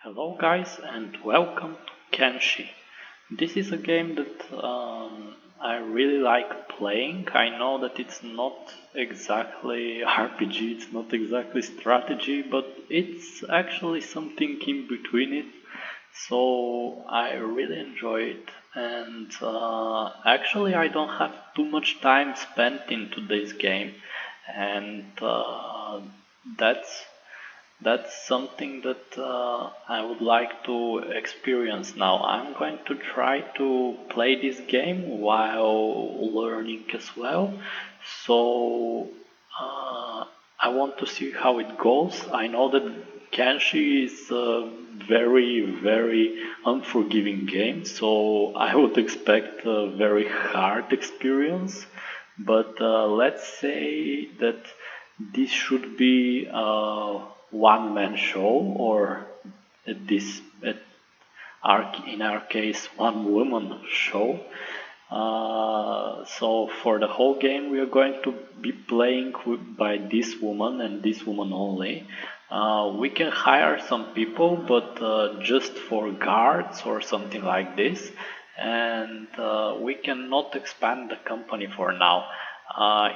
Hello guys and welcome to Kenshi. This is a game that I really like playing. I know that it's not exactly RPG, it's not exactly strategy, but it's actually something in between it. So I really enjoy it, and actually I don't have too much time spent into this game, and that's that's something that I would like to experience now. I'm going to try to play this game while learning as well. So uh, I want to see how it goes. I know that Kenshi is a very unforgiving game, so I would expect a very hard experience. But let's say that this should be a one-man show, or in our case, one-woman show. So for the whole game, we are going to be playing by this woman and this woman only. We can hire some people, but just for guards or something like this. And we cannot expand the company for now.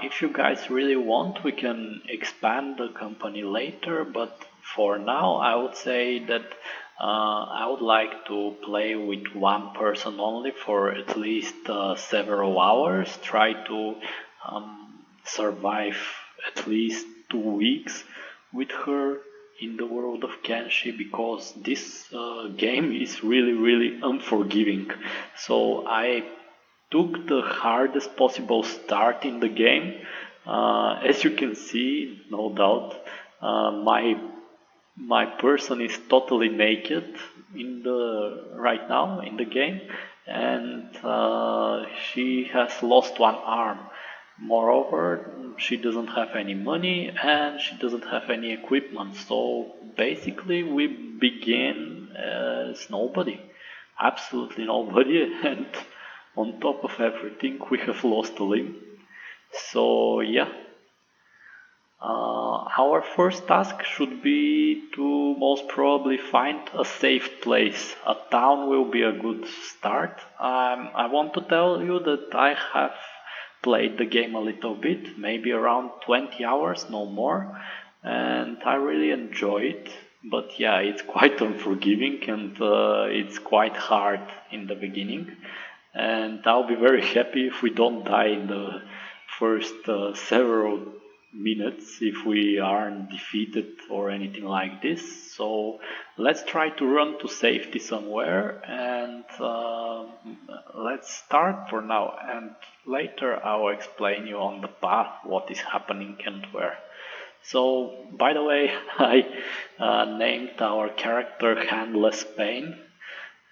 If you guys really want, we can expand the company later, but for now, I would say that I would like to play with one person only for at least several hours, try to survive at least 2 weeks with her in the world of Kenshi, because this game is really unforgiving. So I took the hardest possible start in the game. As you can see, no doubt, my person is totally naked in the right now in the game, and she has lost one arm. Moreover, she doesn't have any money and she doesn't have any equipment. So basically, we begin as nobody, absolutely nobody, and on top of everything, we have lost a limb. So yeah, our first task should be to most probably find a safe place. A town will be a good start. I want to tell you that I have played the game a little bit, maybe around 20 hours, no more, and I really enjoy it. But yeah, it's quite unforgiving, and it's quite hard in the beginning. And I'll be very happy if we don't die in the first several minutes, if we aren't defeated or anything like this. So let's try to run to safety somewhere, and let's start for now, and later I'll explain you on the path what is happening and where. So, by the way, I named our character Handless Pain,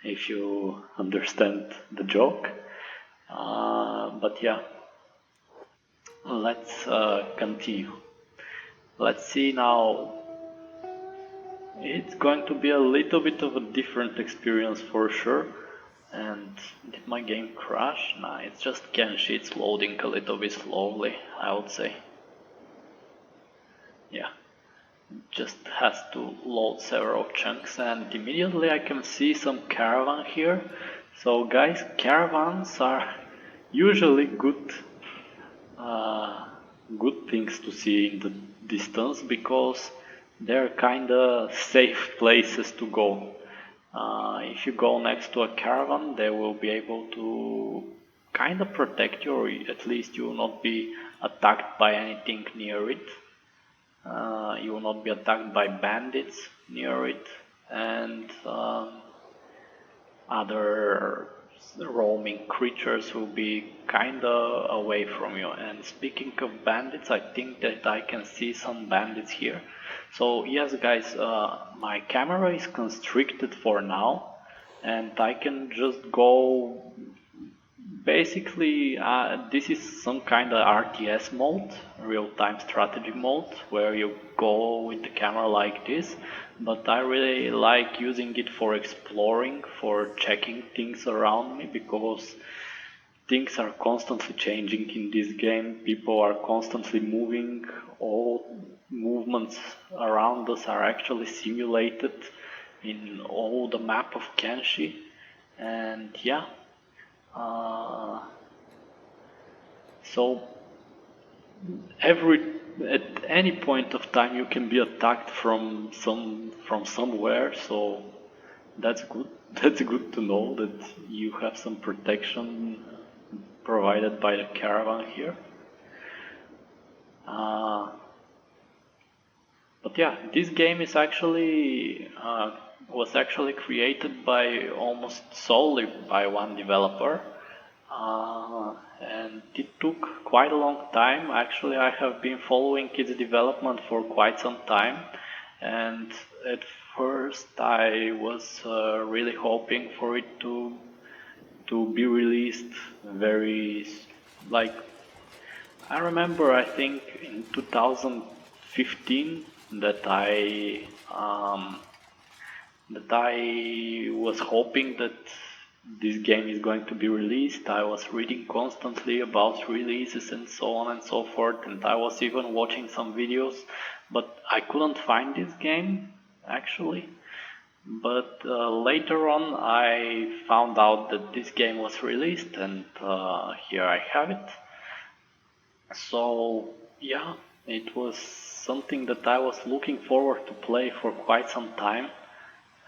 if you understand the joke. But yeah, let's continue. Let's see now. It's going to be a little bit of a different experience for sure. And did my game crash? Nah, it's just Kenshi, it's loading a little bit slowly, I would say. Yeah, just has to load several chunks, and immediately I can see some caravan here. So guys, caravans are usually uh, good things to see in the distance, because they're kinda safe places to go. If you go next to a caravan, they will be able to kinda protect you, or at least you will not be attacked by anything near it. You will not be attacked by bandits near it, and other roaming creatures will be kinda away from you. And speaking of bandits, I think that I can see some bandits here. So yes guys, my camera is constricted for now, and I can just go. Basically, this is some kind of RTS mode, real-time strategy mode, where you go with the camera like this. But I really like using it for exploring, for checking things around me, because things are constantly changing in this game. People are constantly moving. All movements around us are actually simulated. in all the map of Kenshi, and yeah, uh, so every at any point of time you can be attacked from somewhere, so that's good. That's good to know that you have some protection provided by the caravan here. But yeah, this game is actually was actually created by almost solely by one developer, and it took quite a long time. Actually, I have been following its development for quite some time, and at first I was really hoping for it to be released very like I remember, I think in 2015 that I was hoping that this game is going to be released. I was reading constantly about releases and so on and so forth, and I was even watching some videos, but I couldn't find this game actually. But later on, I found out that this game was released, and here I have it. So yeah, it was something that I was looking forward to play for quite some time,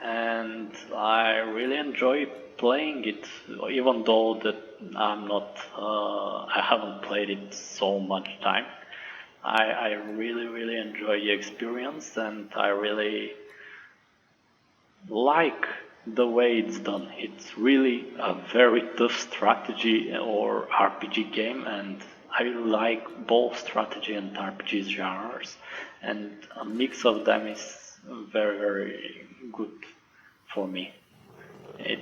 and I really enjoy playing it, even though that I haven't played it so much time. I really enjoy the experience, and I really like the way it's done. It's really a very tough strategy or RPG game, and I like both strategy and RPG genres, and a mix of them is very good for me. It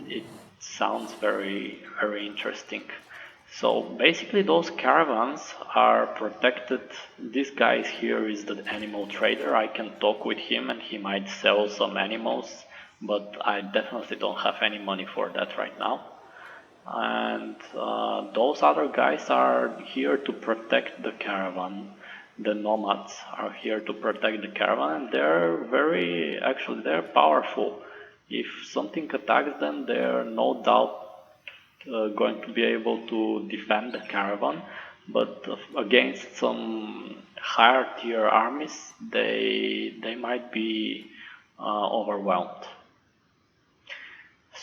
it sounds very interesting. So basically those caravans are protected. This guy here is the animal trader. I can talk with him and he might sell some animals, but I definitely don't have any money for that right now. And those other guys are here to protect the caravan. The nomads are here to protect the caravan, and they're powerful. If something attacks them, they're no doubt going to be able to defend the caravan, but against some higher tier armies, they might be overwhelmed.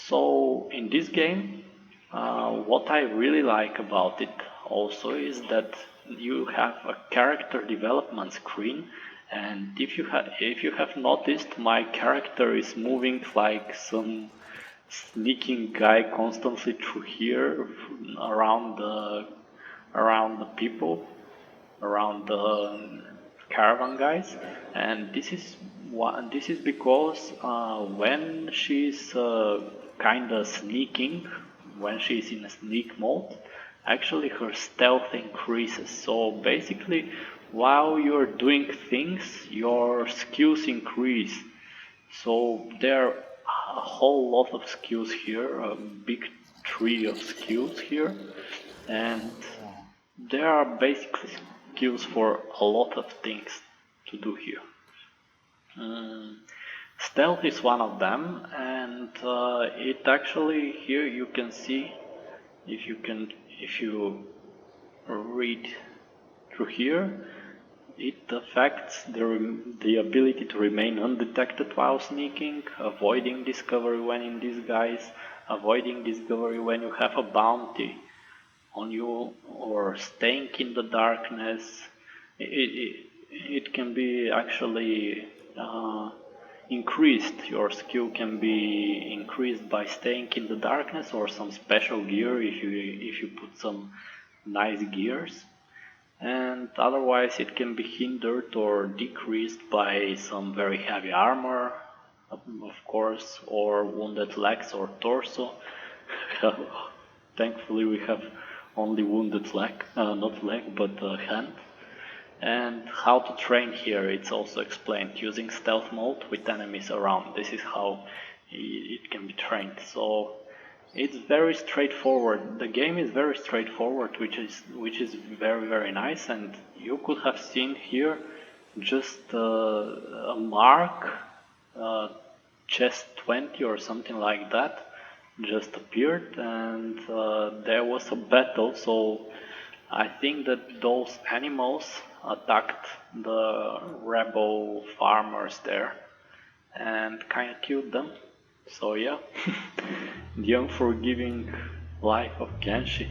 So in this game, what I really like about it also is that you have a character development screen, and if you have noticed, my character is moving like some sneaking guy constantly through here around the people, around the caravan guys, and this is because when she's kind of sneaking, when she's in a sneak mode, actually her stealth increases. So basically, while you're doing things, your skills increase. So there are a whole lot of skills here, a big tree of skills here, and there are basically skills for a lot of things to do here. Stealth is one of them, and it actually here you can see if you read through here, it affects the ability to remain undetected while sneaking, avoiding discovery when in disguise, avoiding discovery when you have a bounty on you, or staying in the darkness. It can be actually increased. Your skill can be increased by staying in the darkness, or some special gear if you put some nice gears. And otherwise it can be hindered or decreased by some very heavy armor, of course, or wounded legs or torso. Thankfully we have only wounded leg, not leg, but hand. And how to train here, it's also explained, using stealth mode with enemies around. This is how it can be trained. So it's very straightforward. The game is very straightforward, which is very nice. And you could have seen here just a mark chest 20 or something like that just appeared, and there was a battle, so I think that those animals attacked the rebel farmers there and kind of killed them. So yeah, the unforgiving life of Kenshi.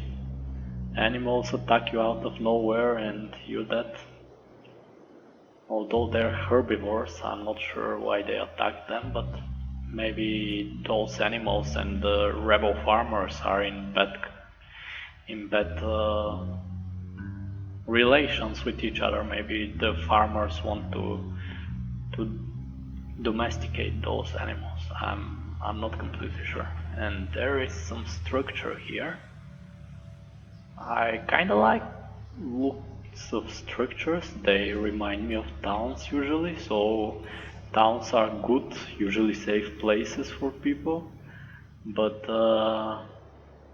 Animals attack you out of nowhere and you're dead. Although they're herbivores, I'm not sure why they attack them, but maybe those animals and the rebel farmers are in bad relations with each other. Maybe the farmers want to domesticate those animals. I'm not completely sure. And there is some structure here. I kinda like looks of structures. They remind me of towns usually, so towns are good, usually safe places for people. But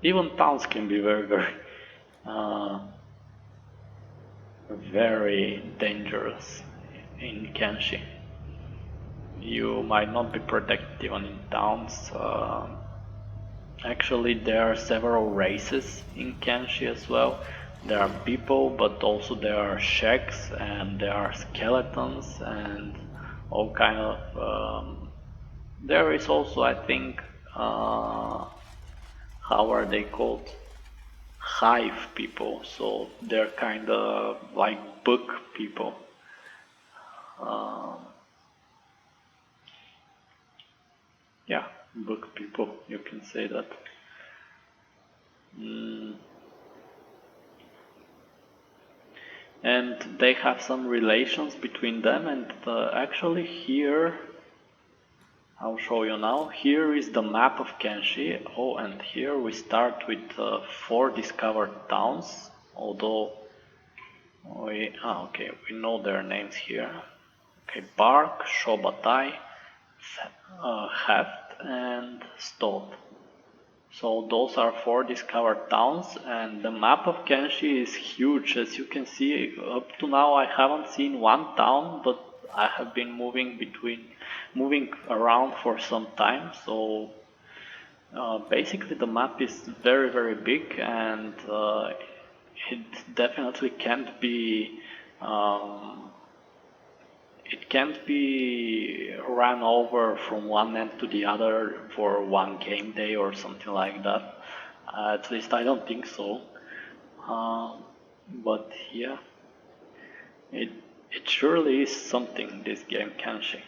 even towns can be uh, very dangerous in Kenshi. You might not be protected even in towns. Actually, there are several races in Kenshi as well. There are people, but also there are shacks and there are skeletons and all kind of. There is also, I think, how are they called? Hive people. So they're kind of like bug people. Yeah, bug people. You can say that. And they have some relations between them, and actually here I'll show you now. Here is the map of Kenshi. Oh, and here we start with 4 discovered towns, although we know their names here. Okay, Bark, Shobatai, Heft and Stod. So those are 4 discovered towns, and the map of Kenshi is huge. As you can see, up to now I haven't seen one town, but I have been moving around for some time. So basically the map is very big, and it definitely can't be run over from one end to the other for one game day or something like that. At least I don't think so. But yeah, it surely is something, this game Kenshi.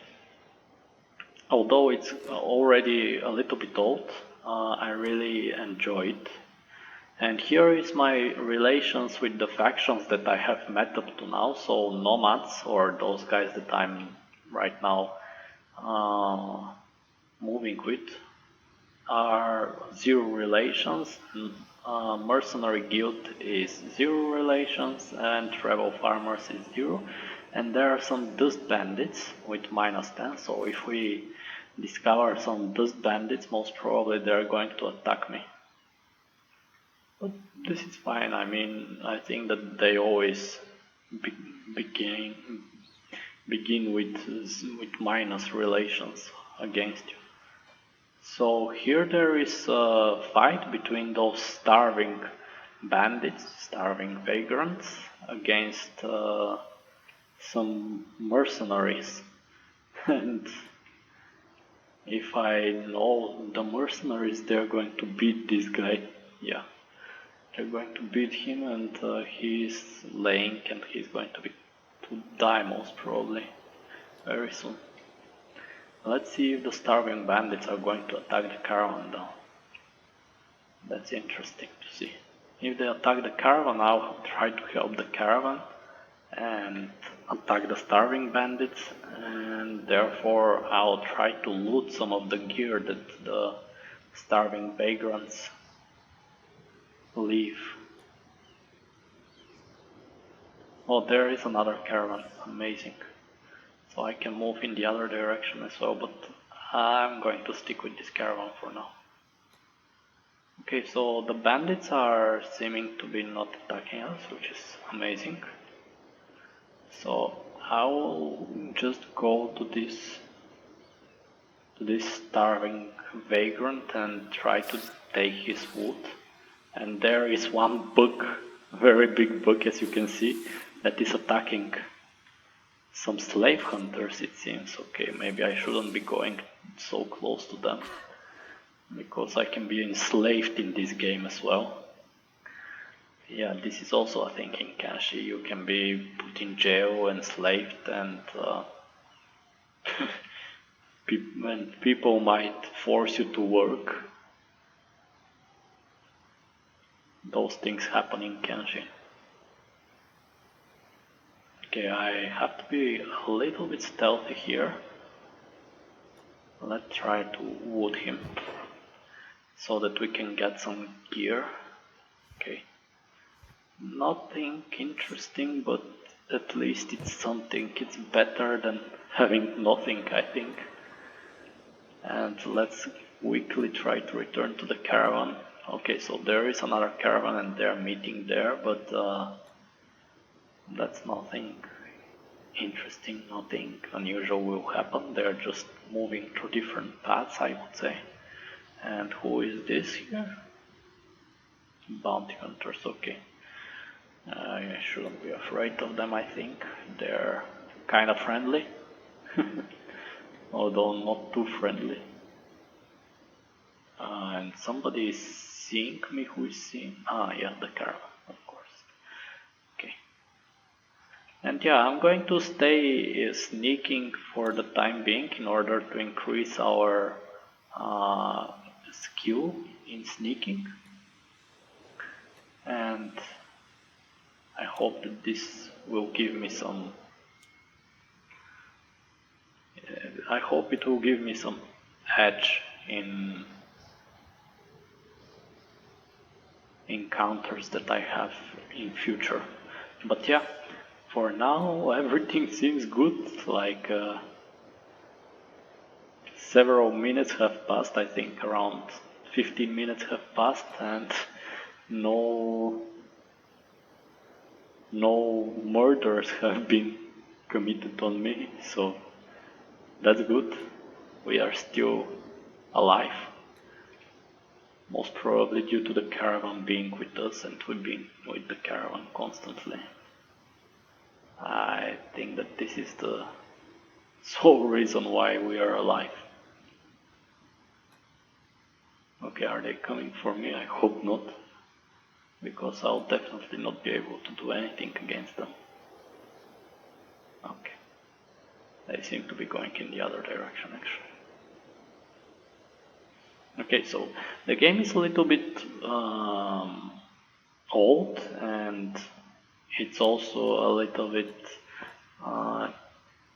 Although it's already a little bit old, I really enjoy it. And here is my relations with the factions that I have met up to now. So nomads, or those guys that I'm right now moving with, are 0 relations. Mercenary guild is 0 relations, and rebel farmers is 0. And there are some dust bandits with -10. So if we discover some dust bandits, most probably they're going to attack me. But this is fine. I mean, I think that they always begin with minus relations against you. So here there is a fight between those starving bandits, starving vagrants, against some mercenaries. And if I know the mercenaries, they're going to beat this guy. Yeah. They're going to beat him, and he's laying, and he's going to die most probably very soon. Let's see if the starving bandits are going to attack the caravan though. That's interesting to see. If they attack the caravan, I'll try to help the caravan and attack the starving bandits, and therefore I'll try to loot some of the gear that the starving vagrants leave. Oh, there is another caravan. Amazing. So I can move in the other direction as well, but I'm going to stick with this caravan for now. Okay, so the bandits are seeming to be not attacking us, which is amazing. So I will just go to this to this starving vagrant and try to take his wood. And there is one bug, very big bug as you can see, that is attacking some slave hunters it seems. Okay, maybe I shouldn't be going so close to them, because I can be enslaved in this game as well. Yeah, this is also a thing in Kenshi. You can be put in jail, enslaved, and people might force you to work. Those things happen in Kenshi. Okay, I have to be a little bit stealthy here. Let's try to wood him so that we can get some gear. Okay. Nothing interesting, but at least it's something. It's better than having nothing, I think. And let's quickly try to return to the caravan. Okay, so there is another caravan and they're meeting there, but that's nothing interesting, nothing unusual will happen. They're just moving through different paths, I would say. And who is this here? Bounty hunters, okay. I shouldn't be afraid of them, I think. They're kind of friendly. Although not too friendly. And somebody is seeing me. Who is seeing? Yeah, the caravan, of course. Okay. And yeah, I'm going to stay sneaking for the time being in order to increase our skill in sneaking. And I hope that this will give me some... I hope it will give me some edge in encounters that I have in future. But yeah, for now everything seems good. Like several minutes have passed, I think around 15 minutes have passed, and no murders have been committed on me, so that's good. We are still alive. Most probably due to the caravan being with us, and we've been with the caravan constantly. I think that this is the sole reason why we are alive. Okay, are they coming for me? I hope not, because I'll definitely not be able to do anything against them. Okay. They seem to be going in the other direction actually. Okay, so the game is a little bit old, and it's also a little bit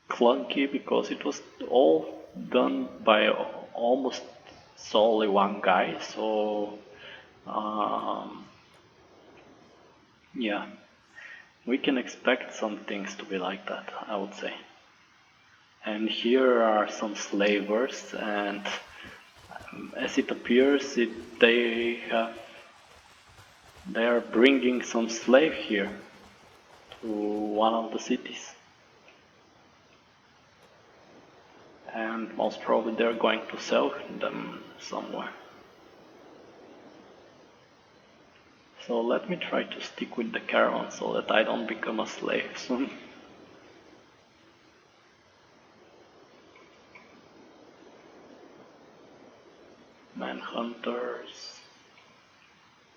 clunky because it was all done by almost solely one guy, so yeah, we can expect some things to be like that, I would say. And here are some slavers, and as it appears, they are bringing some slave here to one of the cities, and most probably they're going to sell them somewhere. So let me try to stick with the caravan so that I don't become a slave soon. Manhunters,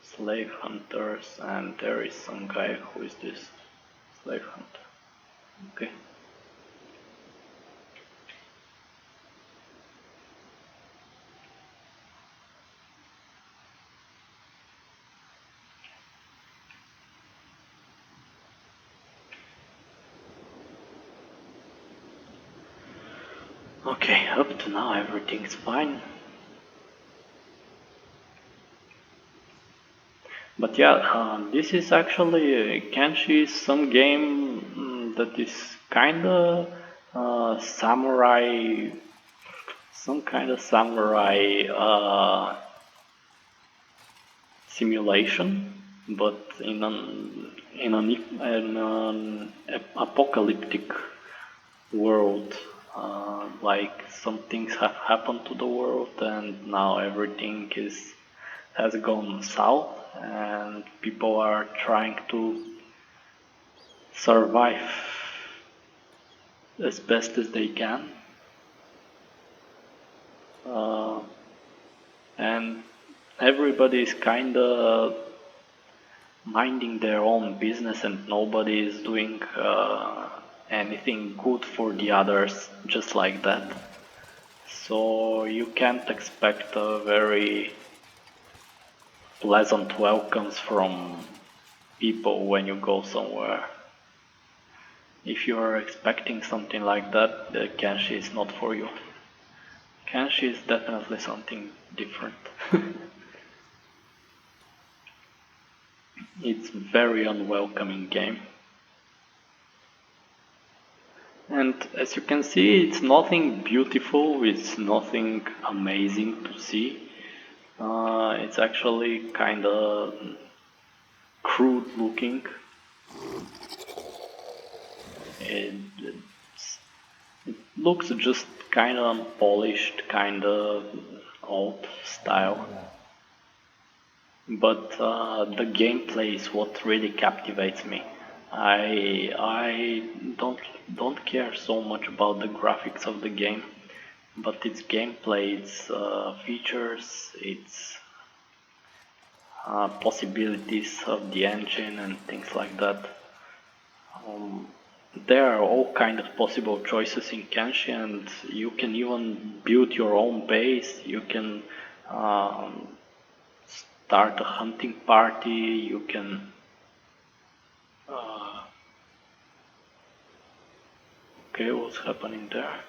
slave hunters, and there is some guy. Who is this? Slave hunter. Okay. Okay, up to now everything's fine. But yeah, this is actually Kenshi is some game that is kinda samurai, some kind of samurai simulation, but in an apocalyptic world. like some things have happened to the world and now everything has gone south and people are trying to survive as best as they can. Uh, and everybody is kinda minding their own business and nobody is doing anything good for the others just like that. So you can't expect a very pleasant welcomes from people when you go somewhere. If you are expecting something like that, the Kenshi is not for you. Kenshi is definitely something different. It's very unwelcoming game. And as you can see, it's nothing beautiful, it's nothing amazing to see. It's actually kinda crude looking. It looks just kinda unpolished, kinda old style. But the gameplay is what really captivates me. I don't care so much about the graphics of the game, but its gameplay, its features, its possibilities of the engine and things like that. There are all kind of possible choices in Kenshi, and you can even build your own base. You can start a hunting party. You can okay, what's happening there?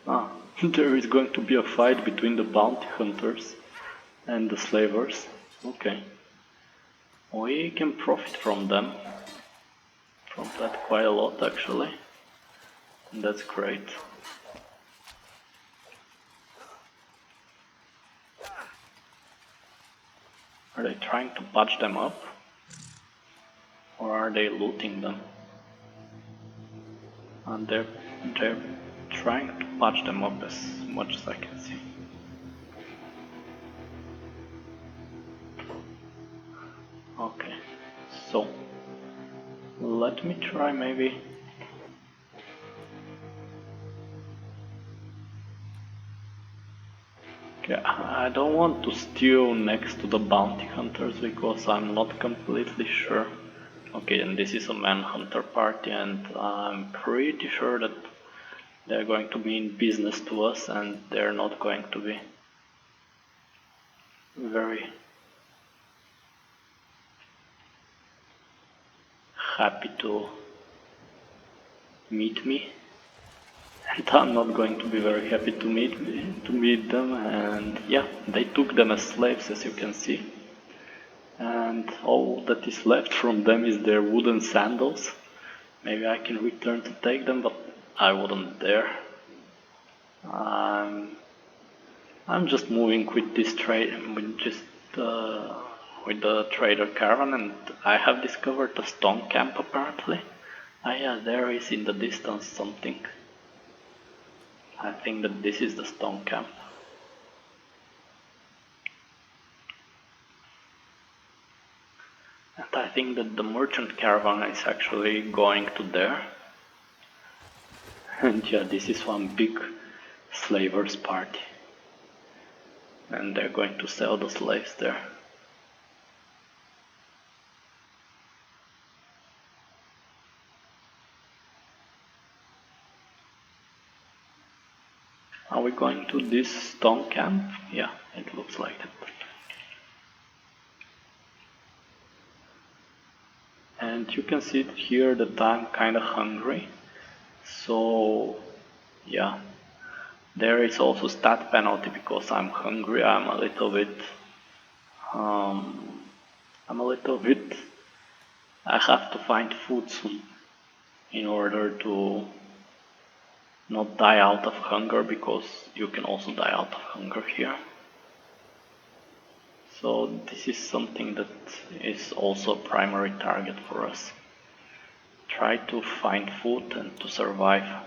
Ah, there is going to be a fight between the bounty hunters and the slavers. Okay. We can profit from them. From that quite a lot actually. And that's great. Are they trying to patch them up? Or are they looting them? And they're trying to patch them up as much as I can see. Okay, so let me try maybe. Okay, I don't want to steal next to the bounty hunters because I'm not completely sure. Okay, and this is a manhunter party and I'm pretty sure that they're going to be in business to us and they're not going to be very happy to meet me. And I'm not going to be very happy to meet them, and yeah, they took them as slaves, as you can see. And all that is left from them is their wooden sandals. Maybe I can return to take them, but I wouldn't dare. I'm just moving with this trade, with the trader caravan, and I have discovered a stone camp apparently. Ah yeah, there is in the distance something. I think that this is the stone camp. And I think that the merchant caravan is actually going to there. And yeah, this is one big slavers party. And they're going to sell the slaves there. Are we going to this stone camp? Yeah, it looks like it. And you can see here that I'm kinda hungry. So yeah, there is also stat penalty because I'm hungry. I'm a little bit I have to find food soon in order to not die out of hunger, because you can also die out of hunger here. So this is something that is also a primary target for us. try to find food and to survive.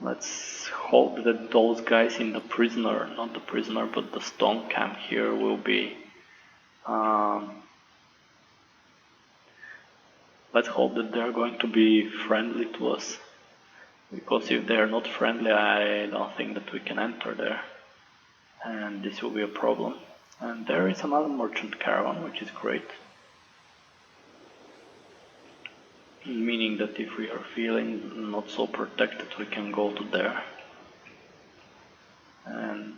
Let's hope that those guys in the prisoner, not the prisoner, but the stone camp here will be... let's hope that they're going to be friendly to us. Because if they're not friendly, I don't think that we can enter there. And this will be a problem. And there is another merchant caravan, which is great. Meaning that if we are feeling not so protected, we can go to there and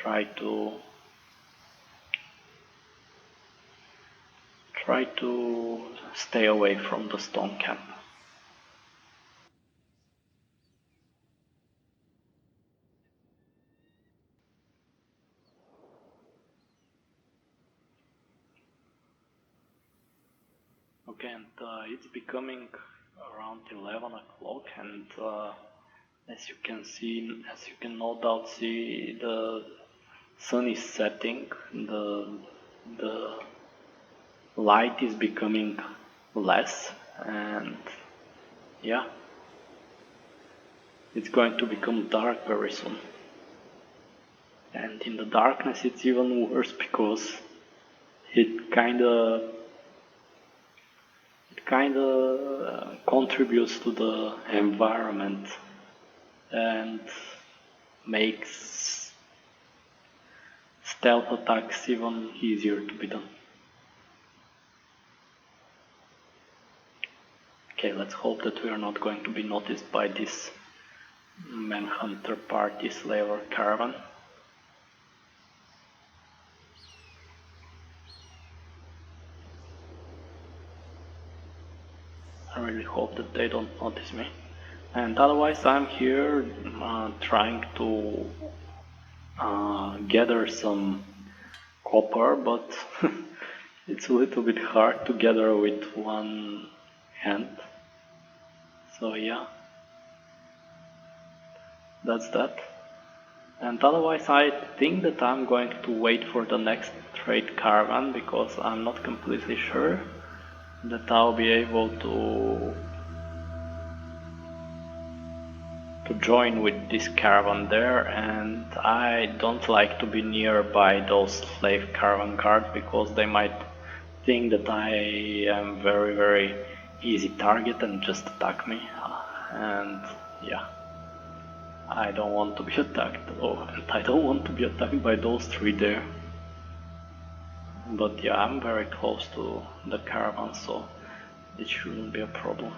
try to stay away from the stone camp. Okay, and it's becoming around 11 o'clock, and as you can no doubt see, the sun is setting, the light is becoming less, and yeah, it's going to become dark very soon. And in the darkness it's even worse because it kinda contributes to the environment and makes stealth attacks even easier to be done. Okay, let's hope that we are not going to be noticed by this manhunter party slaver caravan. I really hope that they don't notice me. And otherwise I'm here trying to gather some copper, but it's a little bit hard to gather with one hand. So yeah, that's that. And otherwise I think that I'm going to wait for the next trade caravan, because I'm not completely sure that I'll be able to join with this caravan there, and I don't like to be nearby those slave caravan guards because they might think that I am very easy target and just attack me, and yeah, I don't want to be attacked. And I don't want to be attacked by those three there. But yeah, I'm very close to the caravan, so it shouldn't be a problem.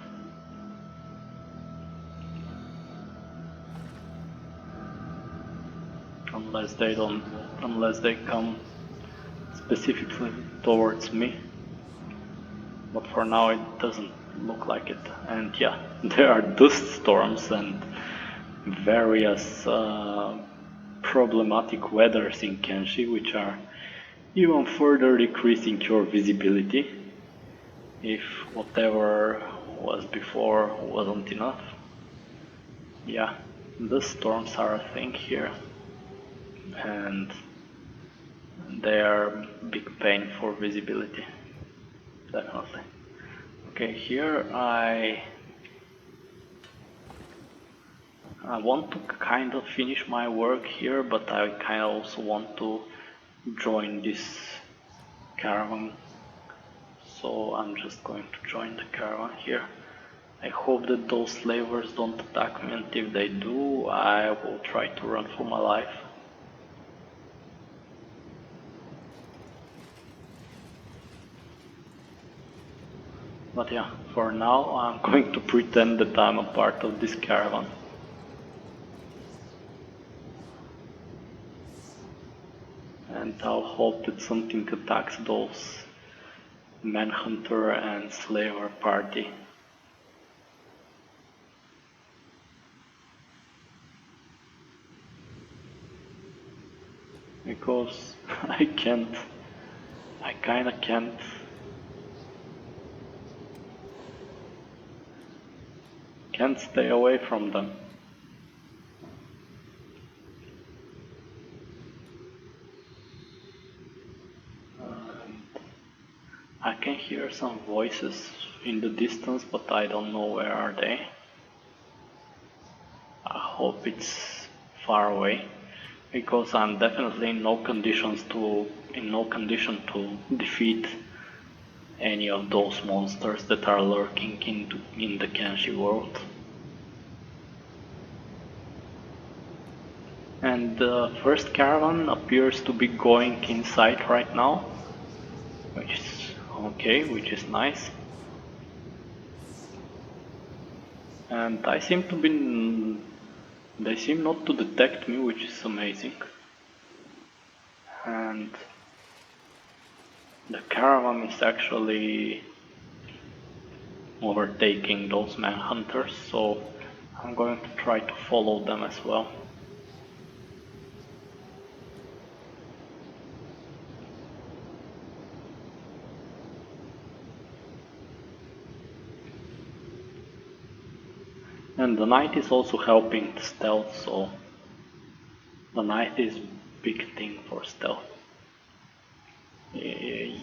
Unless they come specifically towards me. But for now it doesn't look like it. And yeah, there are dust storms and various problematic weathers in Kenshi, which are even further decreasing your visibility if whatever was before wasn't enough. Yeah, the storms are a thing here, and they are big pain for visibility, definitely. Okay, here I want to kind of finish my work here, but I kind of also want to join this caravan, so I'm just going to join the caravan here. I hope that those slavers don't attack me, and if they do, I will try to run for my life. But yeah, for now I'm going to pretend that I'm a part of this caravan. And I'll hope that something attacks those manhunter and slaver party. Because I kinda can't stay away from them. hear some voices in the distance, but I don't know where are they. I hope it's far away, because I'm definitely in no condition to defeat any of those monsters that are lurking in the Kenshi world. And the first caravan appears to be going inside right now, which is okay, which is nice. And they seem not to detect me, which is amazing. And the caravan is actually overtaking those manhunters, so I'm going to try to follow them as well. And the night is also helping the stealth, so the night is big thing for stealth. You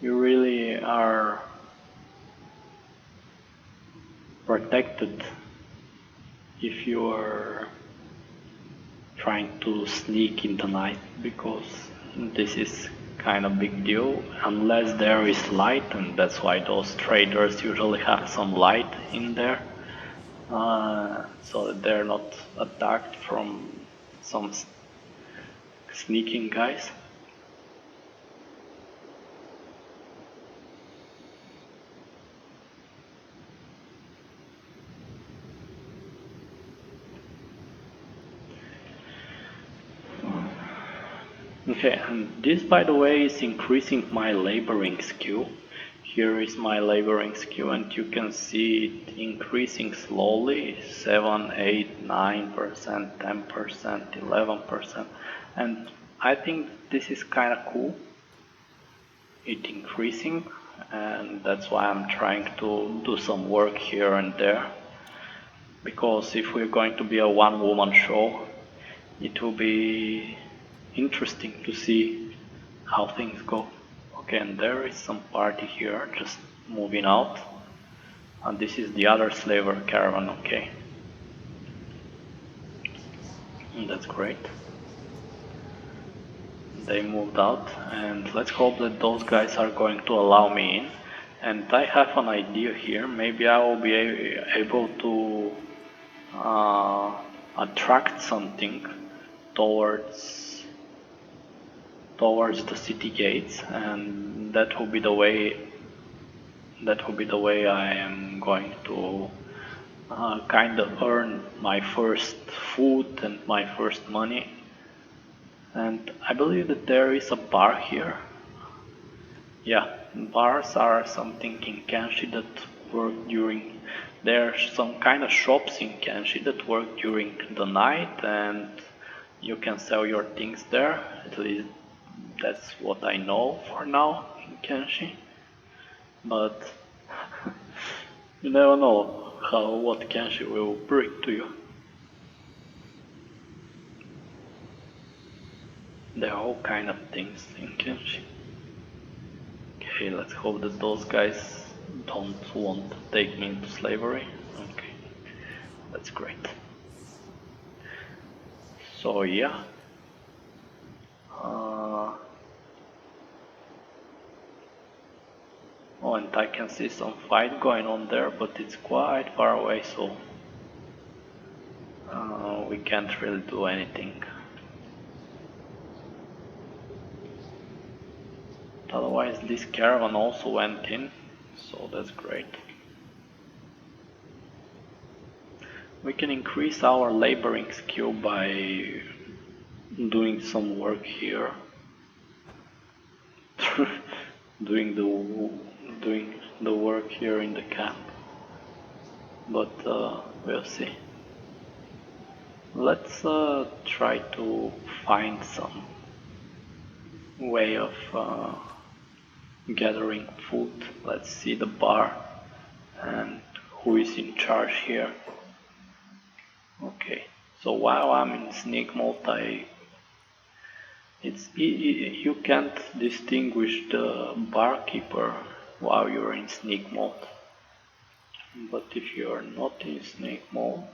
really are protected if you are trying to sneak in the night, because this is kind of big deal, unless there is light, and that's why those traders usually have some light in there, so that they're not attacked from some sneaking guys. Okay, and this, by the way, is increasing my laboring skill. Here is my laboring skill, and you can see it increasing slowly, 7, 8, 9%, 10%, 11%, and I think this is kind of cool, it increasing, and that's why I'm trying to do some work here and there, because if we're going to be a one-woman show, it will be interesting to see how things go. Okay, and there is some party here just moving out, and this is the other slaver caravan. Okay, and that's great, they moved out, and let's hope that those guys are going to allow me in. And I have an idea here, maybe I will be able to attract something towards the city gates, and that will be the way I am going to kind of earn my first food and my first money. And I believe that there is a bar here. Yeah, bars are something in Kenshi that work during, there's some kind of shops in Kenshi that work during the night, and you can sell your things there. At least that's what I know for now in Kenshi, but you never know what Kenshi will bring to you. There are all kind of things in Kenshi. Okay, let's hope that those guys don't want to take me into slavery. Okay, that's great. So yeah. Oh, and I can see some fight going on there, but it's quite far away, so we can't really do anything. Otherwise, this caravan also went in, so that's great. We can increase our laboring skill by doing some work here. doing the work here in the camp, but we'll see. Let's try to find some way of gathering food. Let's see the bar and who is in charge here. Okay, so while I'm in sneak mode, You can't distinguish the barkeeper while you're in sneak mode. But if you're not in sneak mode,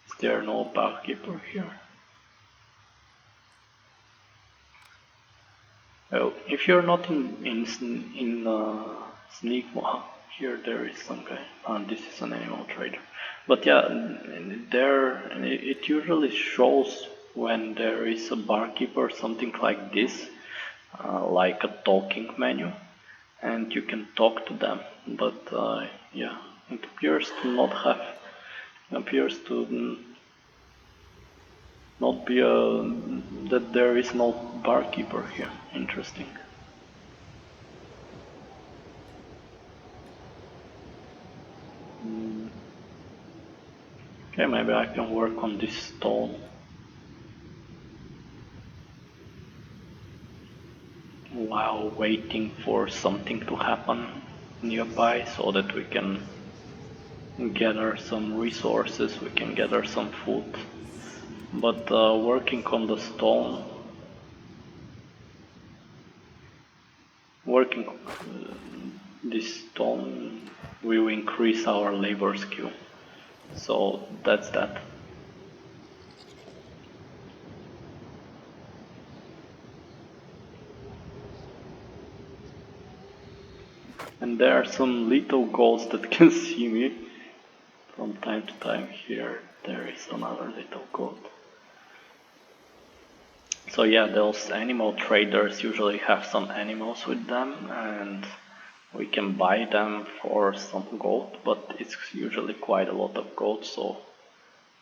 is there no barkeeper here? Oh, if you're not in sneak mode, here there is some guy. This is an animal trader. But yeah, there it usually shows when there is a barkeeper, something like this, like a talking menu, and you can talk to them. But yeah, it appears to not have, appears to not be that there is no barkeeper here. Interesting. Okay, maybe I can work on this stone while waiting for something to happen nearby so that we can gather some resources, we can gather some food. But working on the stone, working this stone will increase our labor skill. So that's that. And there are some little goats that can see me from time to time. Here there is another little goat. So yeah, those animal traders usually have some animals with them, and we can buy them for some gold, but it's usually quite a lot of gold, so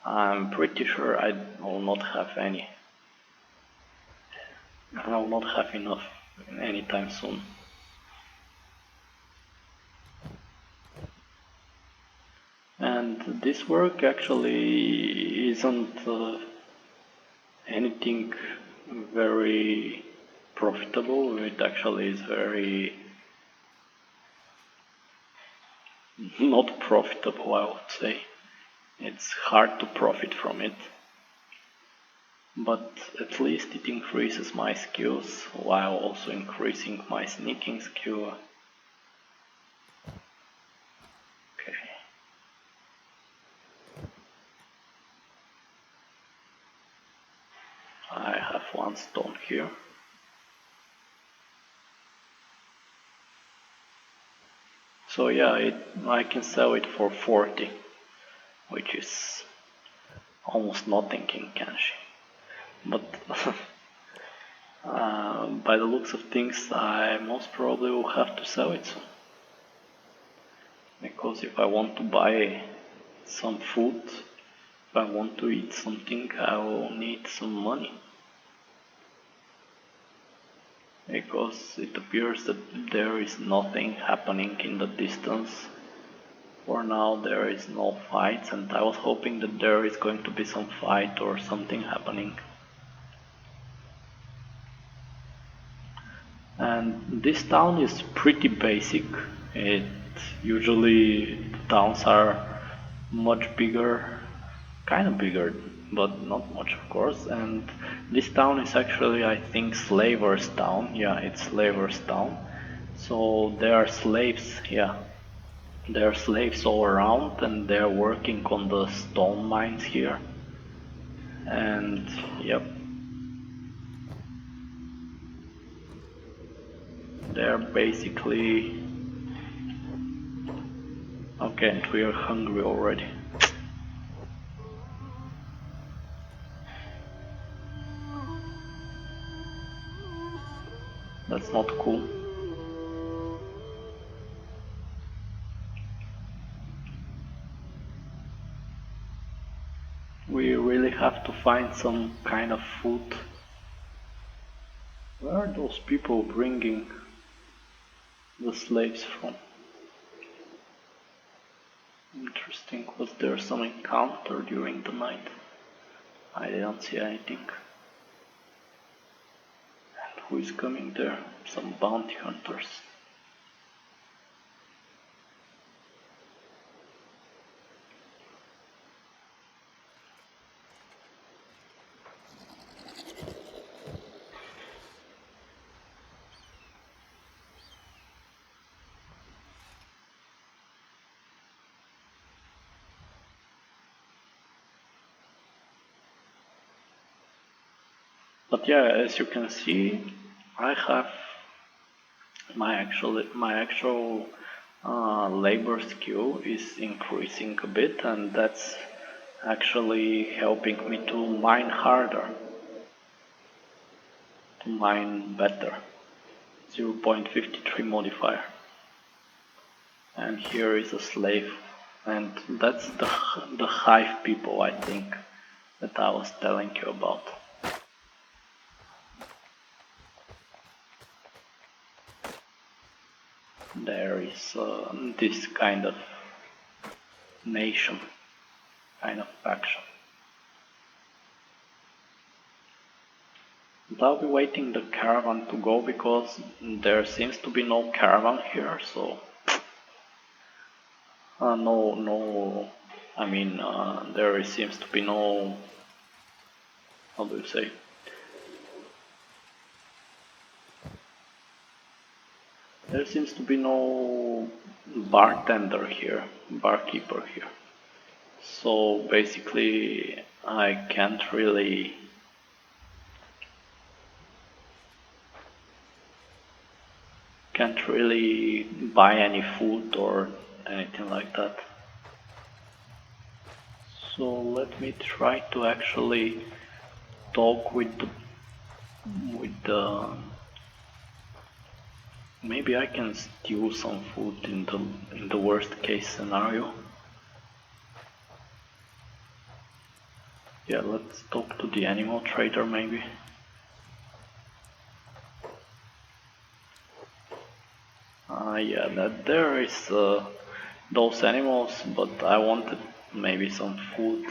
I'm pretty sure I will not have any. I will not have enough anytime soon. And this work actually isn't anything very profitable. It actually is very not profitable, I would say. It's hard to profit from it, but at least it increases my skills while also increasing my sneaking skill. Okay. I have one stone here. So yeah, I can sell it for 40, which is almost nothing in Kenshi. But by the looks of things, I most probably will have to sell it soon. Because if I want to buy some food, if I want to eat something, I will need some money. Because it appears that there is nothing happening in the distance. For now there is no fights, and I was hoping that there is going to be some fight or something happening. And this town is pretty basic. Usually towns are much bigger, kind of bigger, but not much of course. And this town is actually, I think, Slaver's town. Yeah, it's Slaver's town. So there are slaves, yeah. There are slaves all around, and they're working on the stone mines here. And yep, they're basically okay. And we are hungry already. That's not cool. We really have to find some kind of food. Where are those people bringing the slaves from? Interesting. Was there some encounter during the night? I didn't see anything. And who is coming there? Some bounty hunters. But yeah, as you can see, I have my actual labor skill is increasing a bit, and that's actually helping me to mine harder, to mine better. 0.53 modifier. And here is a slave, and that's the hive people, I think, that I was telling you about. There is this kind of nation, kind of faction. But I'll be waiting the caravan to go because there seems to be no caravan here, so there seems to be no, how do you say? There seems to be no bartender here, barkeeper here. So basically I can't really buy any food or anything like that. So let me try to actually talk with the maybe I can steal some food in the worst case scenario. Yeah, let's talk to the animal trader maybe. Yeah, that there is those animals, but I wanted maybe some food,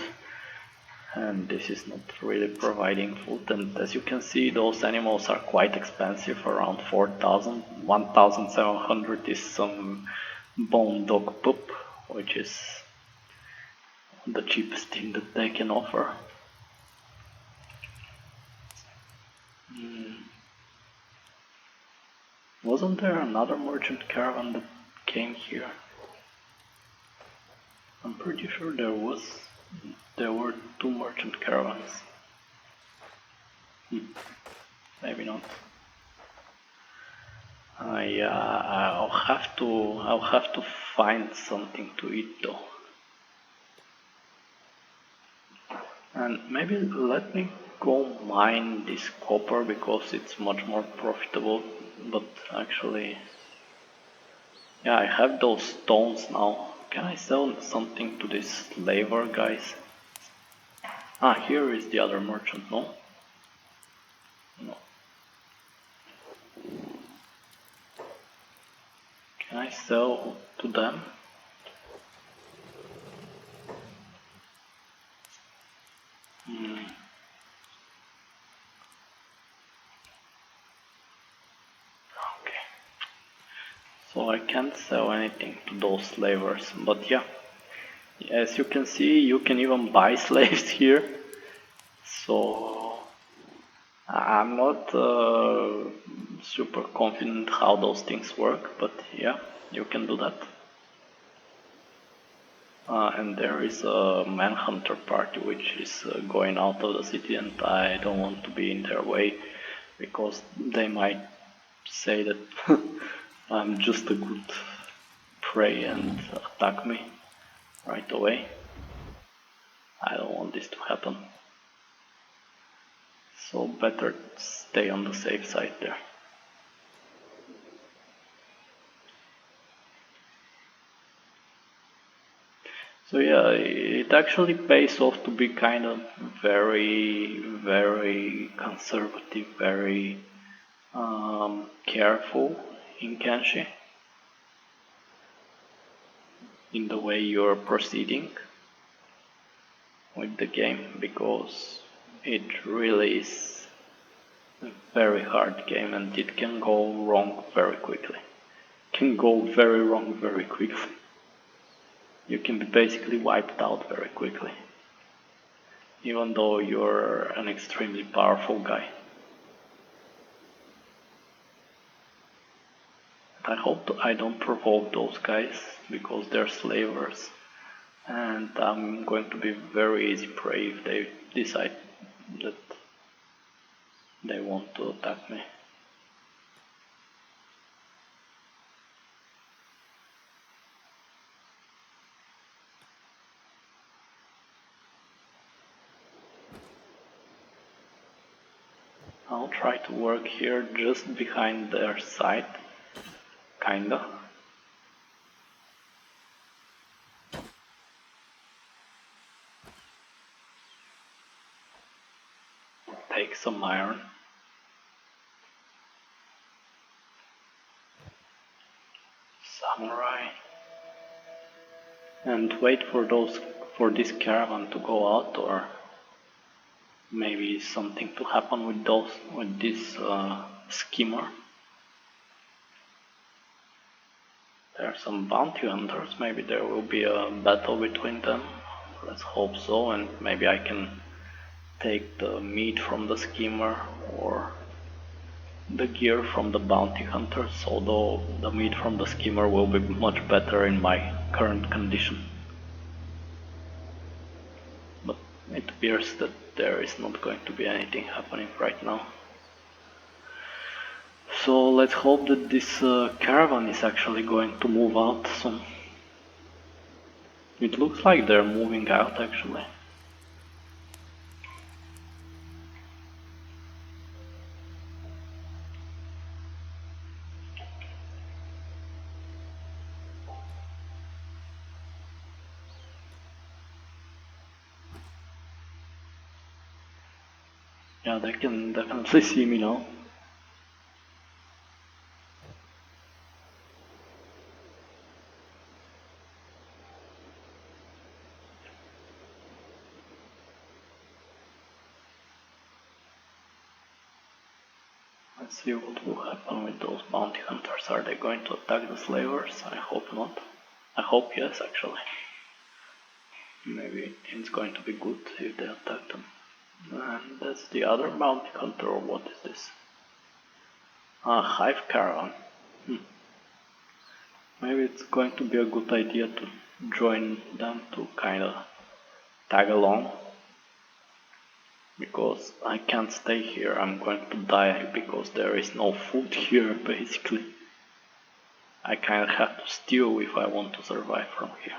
and this is not really providing food. And as you can see, those animals are quite expensive, around 4,000. 1,700 is some bone dog poop, which is the cheapest thing that they can offer. Wasn't there another merchant caravan that came here? I'm pretty sure there were 2 merchant caravans. Maybe not. Yeah, I'll have to find something to eat though. And maybe let me go mine this copper because it's much more profitable. But actually, yeah, I have those stones now. Can I sell something to these slaver guys? Ah, here is the other merchant, no? No. Can I sell to them? Okay. So I can't sell anything to those slavers, but yeah. As you can see, you can even buy slaves here. So I'm not super confident how those things work, but yeah, you can do that. And there is a manhunter party which is going out of the city, and I don't want to be in their way because they might say that I'm just a good prey and attack me right away. I don't want this to happen. So better stay on the safe side there. So yeah, it actually pays off to be kind of very, very conservative, very careful in Kenshi in the way you're proceeding with the game, because it really is a very hard game and it can go wrong very quickly. Can go very wrong very quickly. You can be basically wiped out very quickly, even though you're an extremely powerful guy. I hope I don't provoke those guys because they're slavers, and I'm going to be very easy prey if they decide that they want to attack me. I'll try to work here just behind their side, kinda. Take some iron. Samurai. And wait for this caravan to go out, or maybe something to happen with this skimmer. There are some bounty hunters, maybe there will be a battle between them. Let's hope so, and maybe I can take the meat from the skimmer or the gear from the bounty hunters, although the meat from the skimmer will be much better in my current condition. But it appears that there is not going to be anything happening right now. So let's hope that this caravan is actually going to move out soon. It looks like they're moving out actually. Yeah, they can definitely see me now. Let's see what will happen with those bounty hunters. Are they going to attack the slavers? I hope not. I hope yes, actually. Maybe it's going to be good if they attack them. And that's the other bounty hunter, or what is this? Ah, hive caravan. Maybe it's going to be a good idea to join them to kinda tag along. Because I can't stay here, I'm going to die because there is no food here, basically. I kinda have to steal if I want to survive from here.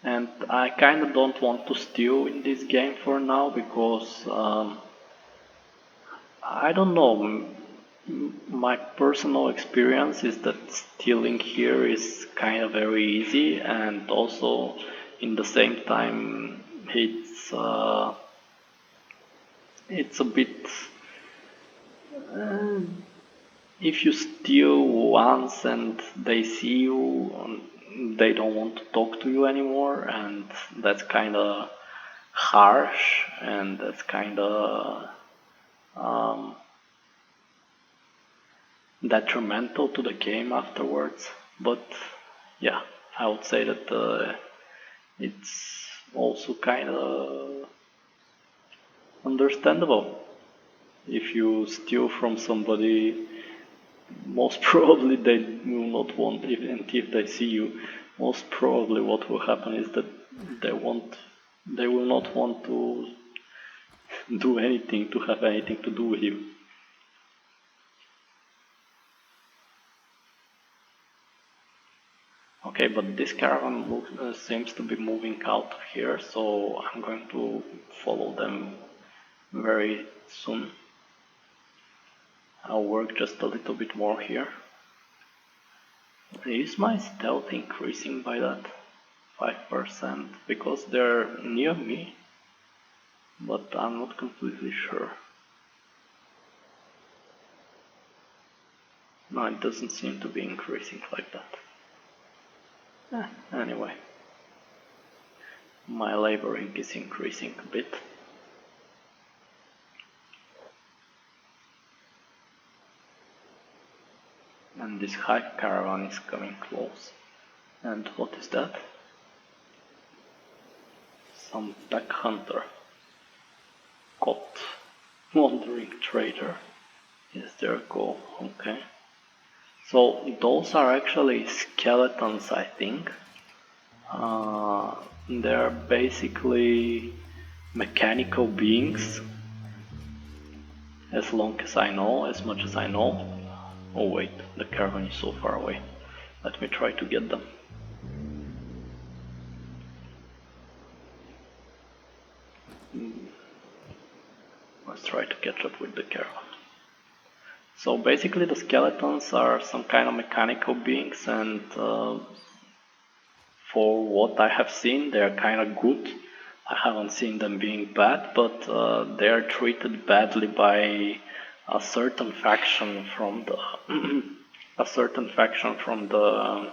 And I kinda don't want to steal in this game for now because I don't know, my personal experience is that stealing here is kinda very easy, and also in the same time it's a bit if you steal once and they see you, they don't want to talk to you anymore, and that's kinda harsh, and that's kinda detrimental to the game afterwards. But yeah, I would say that it's also kinda understandable. If you steal from somebody, most probably they will not want, and if they see you, most probably what will happen is that they will not want to do anything, to have anything to do with you. Okay, but this caravan seems to be moving out of here, so I'm going to follow them very soon. I'll work just a little bit more here. Is my stealth increasing by that 5%? Because they're near me, but I'm not completely sure. No, it doesn't seem to be increasing like that. Anyway, my laboring is increasing a bit. And this hive caravan is coming close. And what is that? Some duck hunter. Caught. Wandering trader is their goal, okay. So those are actually skeletons, I think. They're basically mechanical beings. as long as I know, as much as I know. Oh wait, the caravan is so far away. Let me try to get them. Let's try to catch up with the caravan. So basically the skeletons are some kind of mechanical beings, and for what I have seen they're kind of good. I haven't seen them being bad, but they're treated badly by a certain faction from the a certain faction from the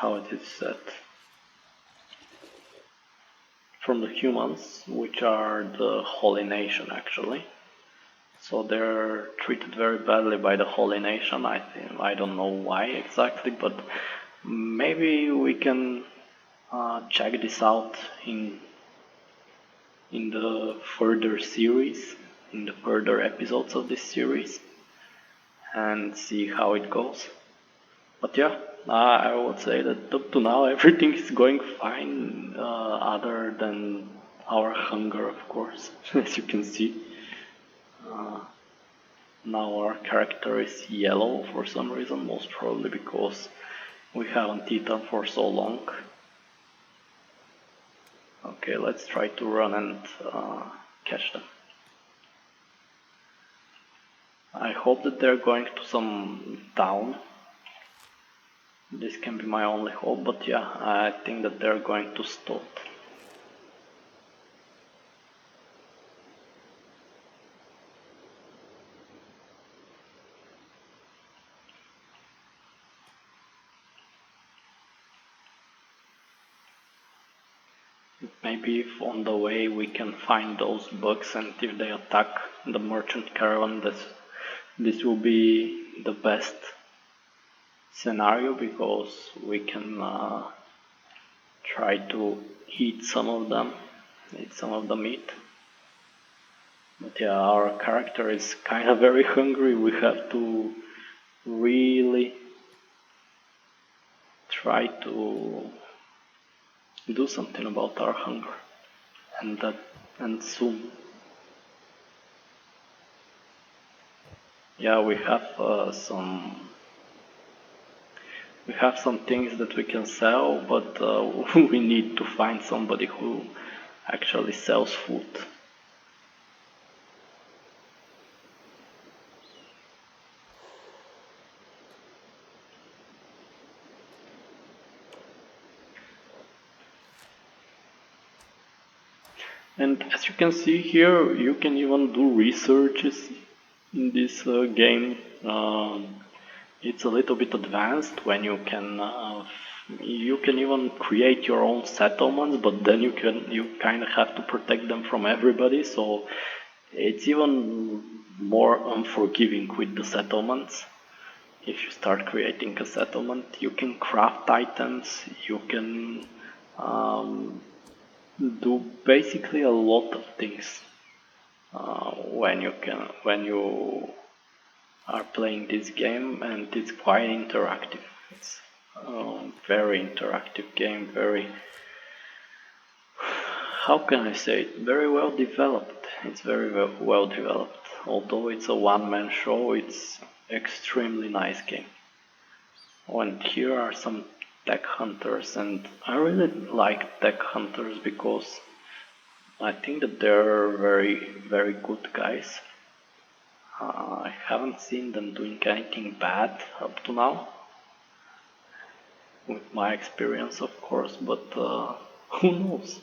how it is said, from the humans, which are the Holy Nation actually. So they're treated very badly by the Holy Nation. I don't know why exactly, but maybe we can check this out in the further series, in the further episodes of this series, and see how it goes. But yeah, I would say that up to now everything is going fine, other than our hunger, of course, as you can see. Now our character is yellow for some reason, most probably because we haven't eaten for so long. Okay, let's try to run and catch them. I hope that they're going to some town. This can be my only hope, but yeah, I think that they're going to stop. Maybe if on the way we can find those bugs, and if they attack the merchant caravan, this will be the best scenario, because we can try to eat some of them, eat some of the meat. But yeah, our character is kind of very hungry. We have to really try to do something about our hunger, and soon. Yeah, we have some things that we can sell, but we need to find somebody who actually sells food. And as you can see here, you can even do researches in this game. It's a little bit advanced when you can even create your own settlements, but then you kind of have to protect them from everybody. So it's even more unforgiving with the settlements. If you start creating a settlement, you can craft items, you can do basically a lot of things when you are playing this game, and it's quite interactive. It's a very interactive game, very, how can I say it, very well developed. It's very well developed. Although it's a one-man show, it's extremely nice game. Oh, and here are some tech hunters, and I really like tech hunters because I think that they're very, very good guys. I haven't seen them doing anything bad up to now, with my experience of course, but who knows?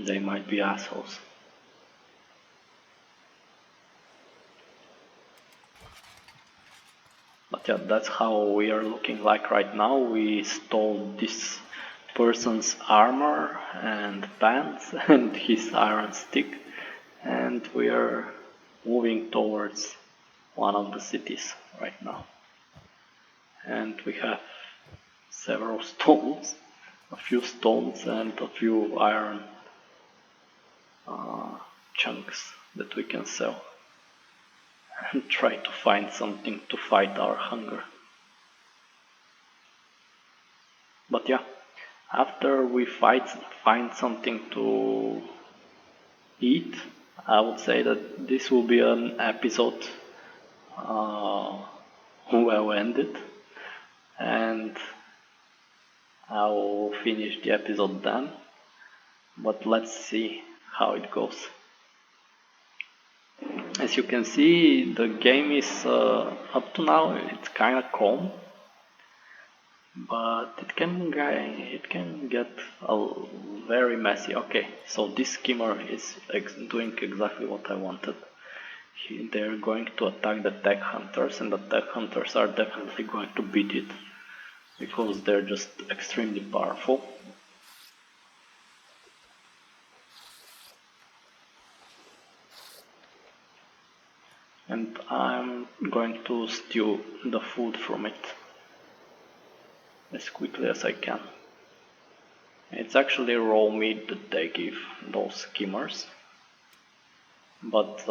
They might be assholes. But yeah, that's how we are looking like right now. We stole this person's armor and pants and his iron stick, and we are moving towards one of the cities right now. And we have several stones, a few stones and a few iron chunks that we can sell, and try to find something to fight our hunger. But yeah, after we find something to eat, I would say that this will be an episode well ended, and I'll finish the episode then. But let's see how it goes. As you can see, the game is up to now it's kind of calm, but it can get very messy. Okay, so this skimmer is doing exactly what I wanted. They're going to attack the tech hunters, and the tech hunters are definitely going to beat it because they're just extremely powerful. And I'm going to steal the food from it as quickly as I can. It's actually raw meat that they give those skimmers, but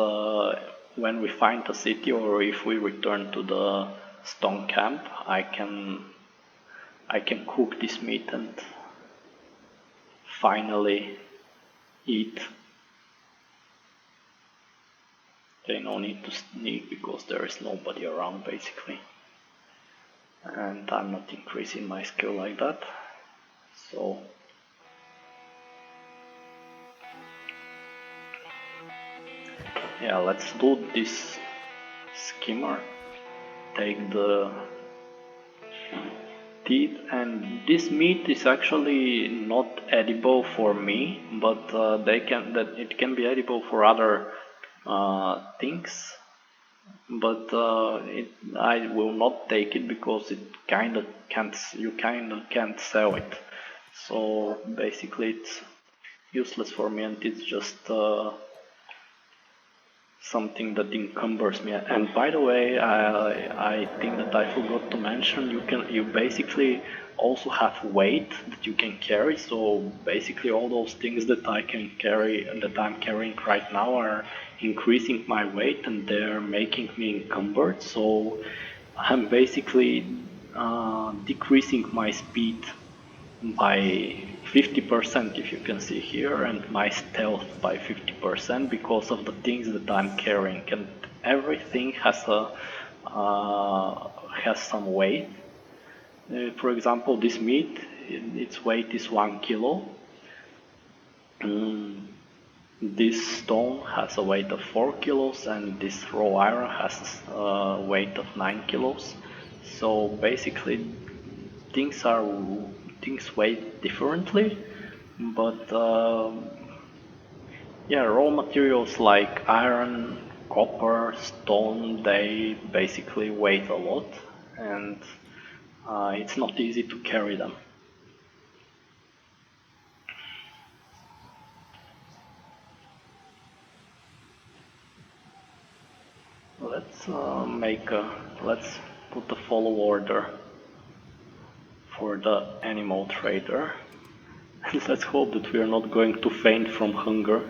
when we find a city or if we return to the stone camp, I can cook this meat and finally eat. Okay, no need to sneak because there is nobody around basically, and I'm not increasing my skill like that, so yeah, let's do this skimmer. Take the teeth, and this meat is actually not edible for me, but it can be edible for other things. But I will not take it because you kind of can't sell it. So basically, it's useless for me, and it's just something that encumbers me. And by the way, I think that I forgot to mention, you basically also have weight that you can carry. So basically all those things that I'm carrying right now are increasing my weight, and they're making me encumbered. So I'm basically decreasing my speed by 50%, if you can see here, and my stealth by 50% because of the things that I'm carrying, and everything has some weight. For example, this meat, its weight is 1 kilo. This stone has a weight of 4 kilos, and this raw iron has a weight of 9 kilos. So basically things weigh differently, but yeah, raw materials like iron, copper, stone, they basically weigh a lot, and it's not easy to carry them. Let's put a follow order for the animal trader. And let's hope that we are not going to faint from hunger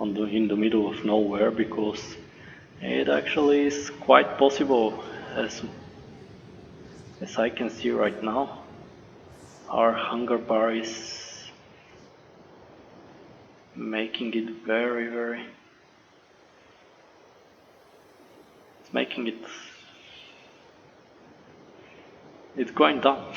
in the middle of nowhere, because it actually is quite possible, as I can see right now. Our hunger bar is making it very it's making it, it's going down.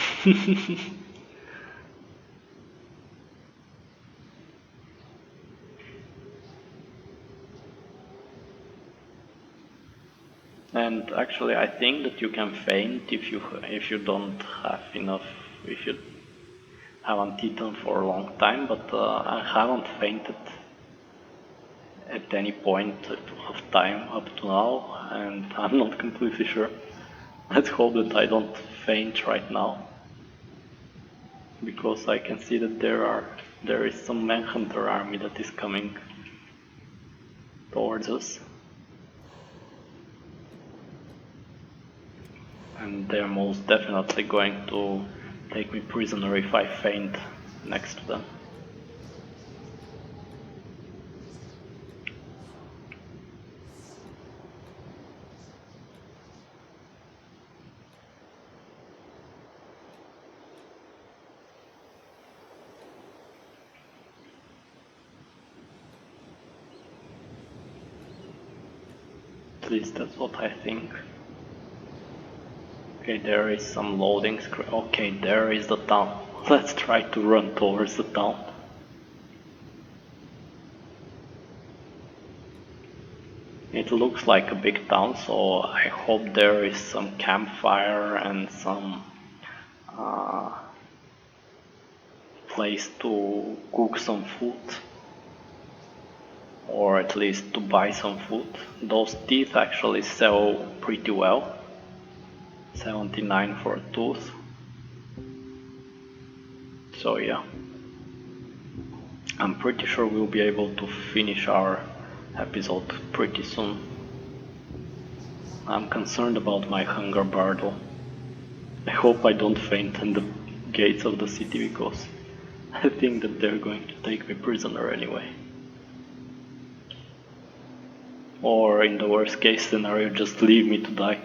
And actually I think that you can faint if you don't have enough, if you haven't eaten for a long time, but I haven't fainted at any point of time up to now, and I'm not completely sure. Let's hope that I don't faint right now, because I can see that there is some manhunter army that is coming towards us, and they're most definitely going to take me prisoner if I faint next to them. At least that's what I think. Okay, there is some loading screen. Okay, there is the town. Let's try to run towards the town. It looks like a big town, so I hope there is some campfire and some place to cook some food, or at least to buy some food. Those teeth actually sell pretty well. 79 for a tooth. So yeah, I'm pretty sure we'll be able to finish our episode pretty soon. I'm concerned about my hunger bar though. I hope I don't faint in the gates of the city because I think that they're going to take me prisoner anyway. Or in the worst case scenario, just leave me to die.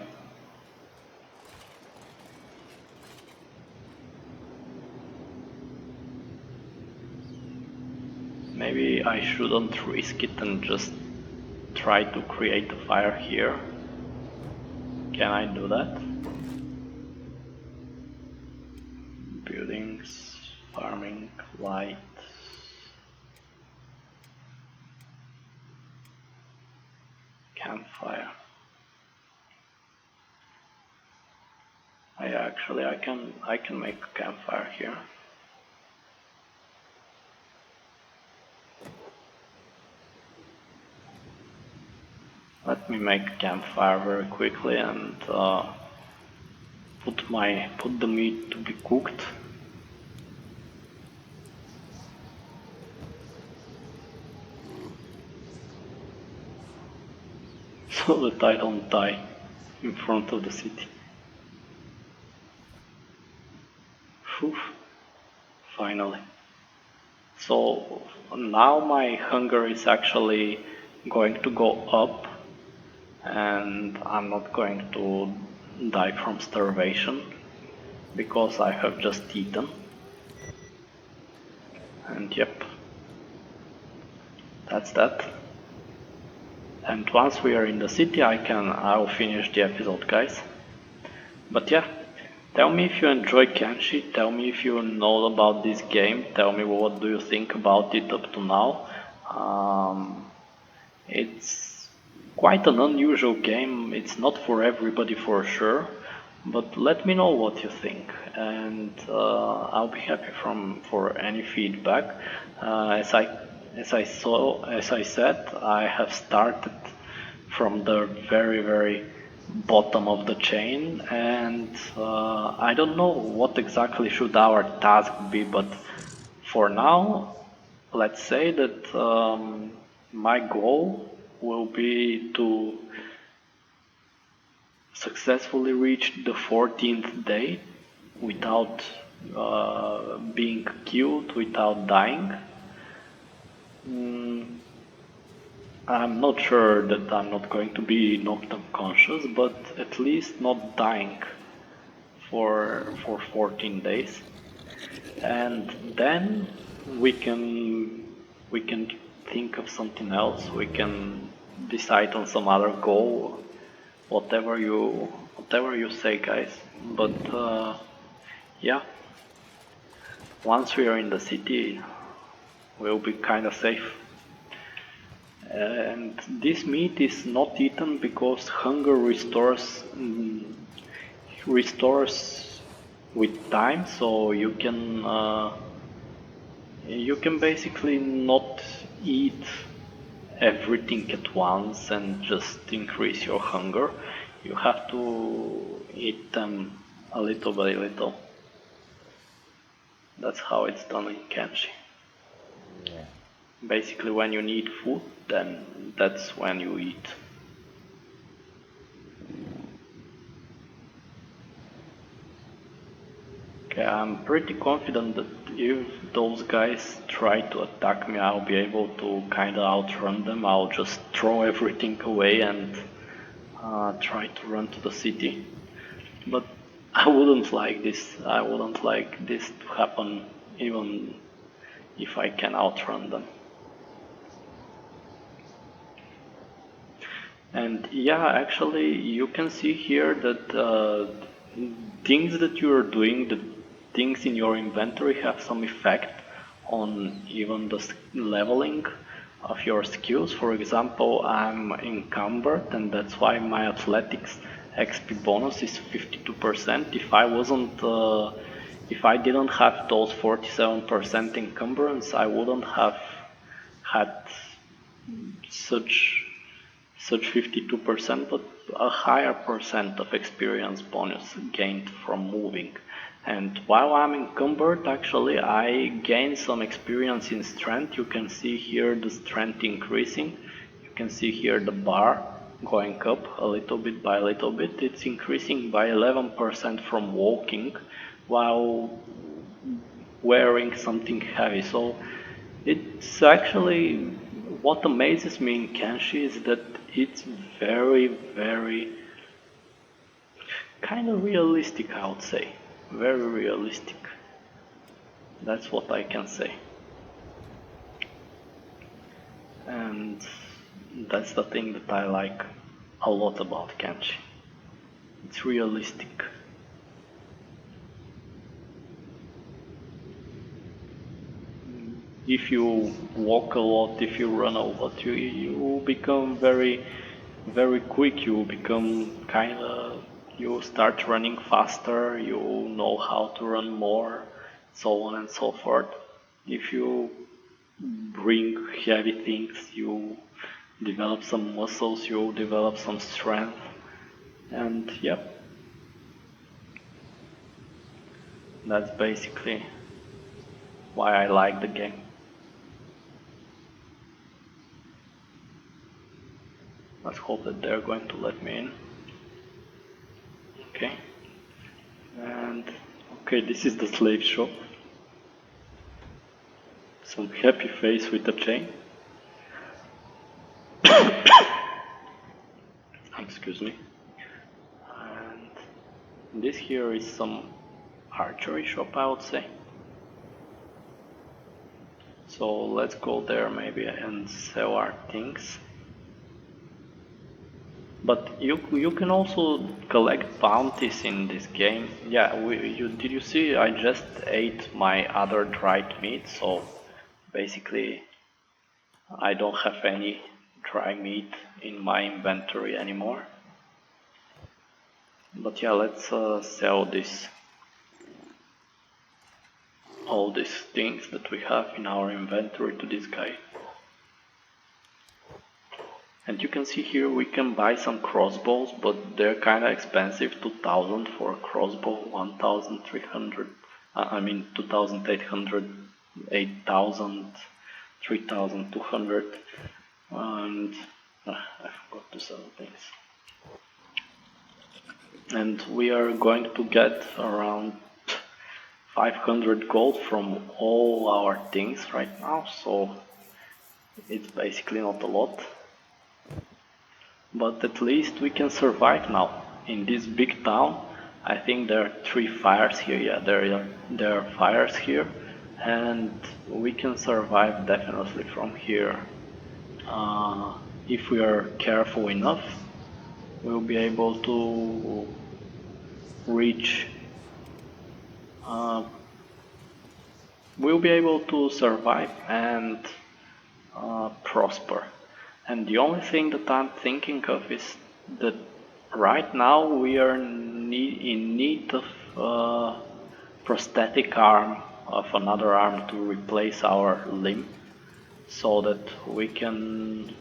Maybe I shouldn't risk it and just try to create a fire here. Can I do that? Buildings, farming, light. Campfire. I can make a campfire here. Let me make a campfire very quickly and put the meat to be cooked. So that I don't die in front of the city. Whew. Finally. So now my hunger is actually going to go up and I'm not going to die from starvation because I have just eaten. And yep, that's that. And once we are in the city I'll finish the episode, guys. But yeah, tell me if you enjoy Kenshi, tell me if you know about this game, tell me what do you think about it up to now. It's quite an unusual game, it's not for everybody for sure, but let me know what you think, and I'll be happy for any feedback. As I said, I have started from the very bottom of the chain, and I don't know what exactly should our task be, but for now, let's say that my goal will be to successfully reach the 14th day without being killed, without dying. I'm not sure that I'm not going to be knocked unconscious, but at least not dying for 14 days. And then we can think of something else. We can decide on some other goal, whatever you say, guys. But yeah, once we are in the city, we'll be kind of safe. And this meat is not eaten because hunger restores with time, so you can basically not eat everything at once and just increase your hunger. You have to eat them a little by little. That's how it's done in Kenshi. Yeah. Basically, when you need food, then that's when you eat. Okay, I'm pretty confident that if those guys try to attack me, I'll be able to kinda outrun them. I'll just throw everything away and try to run to the city. But I wouldn't like this. I wouldn't like this to happen even if I can outrun them. And yeah, actually, you can see here that things that you are doing, the things in your inventory have some effect on even the leveling of your skills. For example, I'm encumbered, and that's why my athletics XP bonus is 52%. If I didn't have those 47% encumbrance, I wouldn't have had such 52%, but a higher percent of experience bonus gained from moving. And while I'm encumbered, actually, I gain some experience in strength. You can see here the strength increasing. You can see here the bar going up a little bit by a little bit. It's increasing by 11% from walking while wearing something heavy. So it's actually, what amazes me in Kenshi is that it's very, very kind of realistic, I would say. Very realistic. That's what I can say. And that's the thing that I like a lot about Kenshi. It's realistic. If you walk a lot, if you run a lot, you become very, very quick. You become you start running faster, you know how to run more, so on and so forth. If you bring heavy things, you develop some muscles, you develop some strength, and yep, that's basically why I like the game. Let's hope that they're going to let me in. Okay. And okay, this is the slave shop. Some happy face with a chain. Excuse me. And this here is some archery shop, I would say. So let's go there maybe and sell our things. But you can also collect bounties in this game. Yeah, did you see? I just ate my other dried meat, so basically I don't have any dry meat in my inventory anymore. But yeah, let's sell all these things that we have in our inventory to this guy. And you can see here we can buy some crossbows, but they're kinda expensive. 2000 for a crossbow, 1300, 2800, 8000, 3200, and I forgot to sell things. And we are going to get around 500 gold from all our things right now, so it's basically not a lot. But at least we can survive now. In this big town, I think there are 3 fires here. Yeah, there are fires here, and we can survive definitely from here. If we are careful enough, we'll be able to reach. We'll be able to survive and prosper. And the only thing that I'm thinking of is that right now we are in need of a prosthetic arm, of another arm to replace our limb, so that we can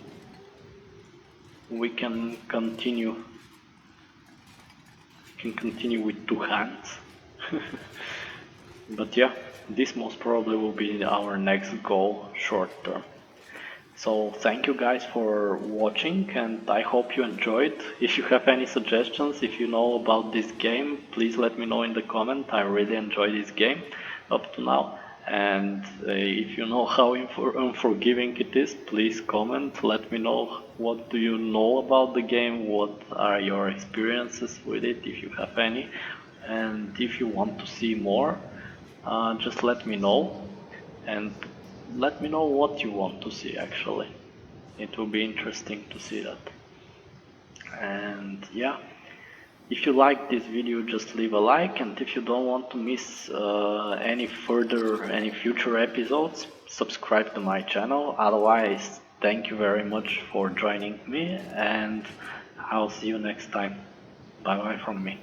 continue with 2 hands. But yeah, this most probably will be our next goal short term. So thank you guys for watching, and I hope you enjoyed. If you have any suggestions, if you know about this game, please let me know in the comment. I really enjoyed this game up to now. And if you know how unforgiving it is, please comment. Let me know what do you know about the game, what are your experiences with it, if you have any. And if you want to see more, just let me know. And let me know what you want to see actually. It will be interesting to see that. And yeah, if you like this video, just leave a like, and if you don't want to miss any future episodes, subscribe to my channel. Otherwise, thank you very much for joining me, and I'll see you next time. Bye bye from me.